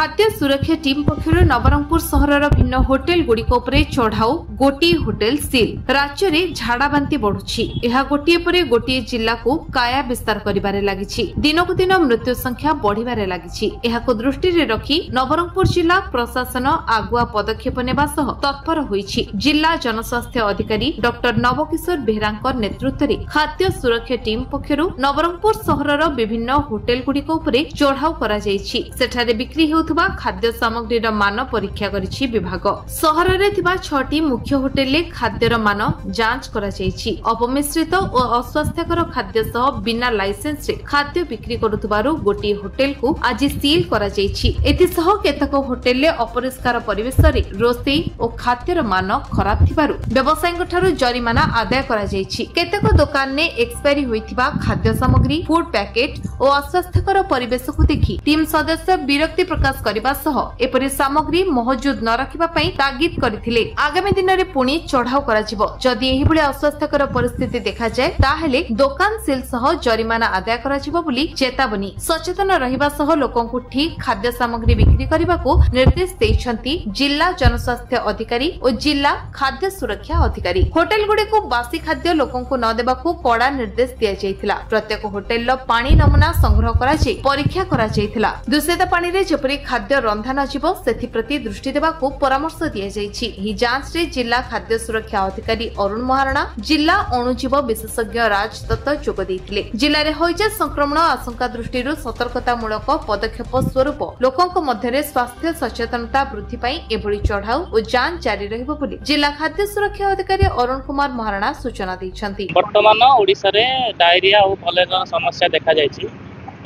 खाद्य सुरक्षा टीम पक्षर नवरंगपुर सहरर भिन्न होटेल गुड़िक चढ़ाऊ गोटे होटेल सील राज्य में झाड़ाबांति बढ़ुछि। यह गोटे पर गोटे जिला को काया विस्तार करिबारे लागिछि। दिनकु दिन मृत्यु संख्या बढ़िबारे लागिछि। एहाको दृष्टि रखी नवरंगपुर जिला प्रशासन आगुआ पदक्षेप नेबा सह तत्पर होइछि। जिला जनस्वास्थ्य अधिकारी डॉक्टर नवकिशोर बेहरांक नेतृत्व में खाद्य सुरक्षा टीम पक्षर नवरंगपुर सहरर विभिन्न होटेल गुड़िक चढ़ाऊ करा जायछि। सेठारे बिक्री होथुबा खाद्य सामग्रीर मान परीक्षा करिछि विभाग। सहररे थिबा 6टी मुख्य होटेल खाद्यर मान जांच करा जायछि। अपमिश्रित और अस्वास्थ्यकर खाद्य सह बिना लाइसेंस रे खाद्य बिक्री करुथुबारु गोटी होटेल को आज सील करा जायछि। एथिसह केतक होटेल ले अपरिष्कार परिवेश रे रोषेई और खाद्यर मान खराब थिबारु व्यवसायीक ठारु जरिमाना आदाय करा जायछि। केतक दुकान ने एक्सपायरी होइथिबा खाद्य सामग्री फूड पैकेट और अस्वास्थ्यकर परिवेश को देखि टीम सदस्य विरक्ति प्रकाश करने सह एपरि सामग्री मौजूद न रखिबा पई तागिद करथिले। आगामी दिन रे पुणी चढ़ाऊ कराजिबो। जदि एही भली अस्वास्थ्यकर परिस्थिति देखा जाय ताहेले दुकान सील सह जरिमाना आदाय कराजिबो बोली चेतावनी। सचेतन रहिबा सह लोकंकु ठीक खाद्य सामग्री बिक्री करबाकू निर्देश दैछंती जिला जनस्वास्थ्य अधिकारी और जिला खाद्य सुरक्षा अधिकारी। होटेल गुडे को बासी खाद्य लोकंकु न देबाकू कड़ा निर्देश दिया जायतिला। प्रत्येक होटेल लो पानी नमूना संग्रह करा जाय परीक्षा करा जायतिला। दूषित पानी रे जेपरि खाद्य रंधा न जीव सेथि प्रति दृष्टि देबाकू परामर्श दिया जायछि। ही जांच रे जिला खाद्य सुरक्षा अधिकारी अरुण महाराणा जिला अणुजीव विशेषज्ञ राज दत्त जोग दैथिले। जिल्ला रे होइजा संक्रमण आशंका दृष्टिरु सतर्कतामूलक पदक्षेप स्वरूप लोकंक मध्यरे स्वास्थ्य सचेतनता वृद्धि पई एभली चढ़ाऊ और जांच जारी रहिबो बोली जिला खाद्य सुरक्षा अधिकारी अरुण कुमार महाराणा सूचना दैछंती। वर्तमान ओडिसा रे डायरिया और कलेरा समस्या देखा जायछि।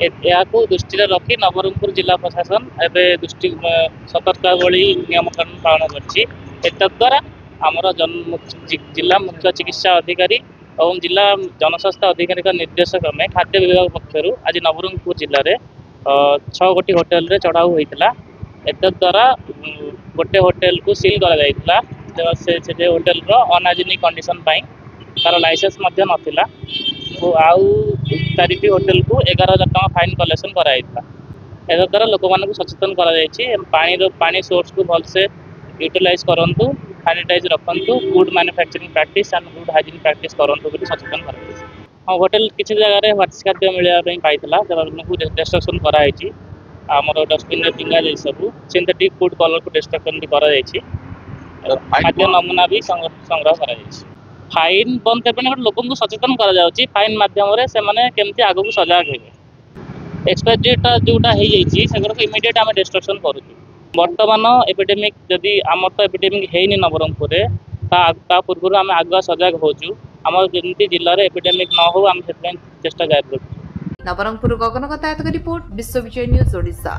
को दृष्टि रखी नवरंगपुर जिला प्रशासन एवं दृष्टि सतर्कता नियम कानून पालन करद्वारा आमर जिला मुख्य चिकित्सा अधिकारी और जिला जनस्वास्थ्य अधिकारी निर्देश क्रमे खाद्य विभाग पक्षर आज नवरंगपुर जिले में 6 गोटी होटेल रे चढ़ाऊ होता। एतद्वारा गोटे होटेल को सील कर से होटेल अनहाइजेनिक कंडीशन तार लाइसेंस नाला आउ 4टी होटेल को 11,000 टका फाइन कलेक्शन कराइला। द्वारा लोक मानक सचेतन पानी सोर्स को भलसे यूटिलाइज करंतु, सैनिटाइज रखंतु, food manufacturing practice and food hygiene practice करंतु बोली सचेतन कराइछि। हाँ, होटेल किसी जगह रे वार्षिक खाद्य मिलवा पाइला डिस्ट्रक्शन कराइछि। आमर डस्टबिन रे टिंगा जाय सब सिंथेटिक फूड कलर को डिस्ट्रक्शन भी करा जायछि। खाद्य नमूना भी संग्रह करा जायछि। फाइन बंद करने लोक सचेतन करा फाइन माध्यम से माने केमती आगो को सजाग हे। एक्सपायरी डेट जोटा हो जाए इमिडिएट आम डिस्ट्रक्शन करूँ। वर्तमान एपिडेमिक जदि आमर तो एपिडेमिक है नवरंगपुर पूर्व आम आगुआ सजाग होचु। आम जमी जिले में एपिडेमिक न हो आम चेष्टा जारी रखु। नवरंगपुर गगन कतायत रिपोर्ट विश्व विजय न्यूज ओडिशा।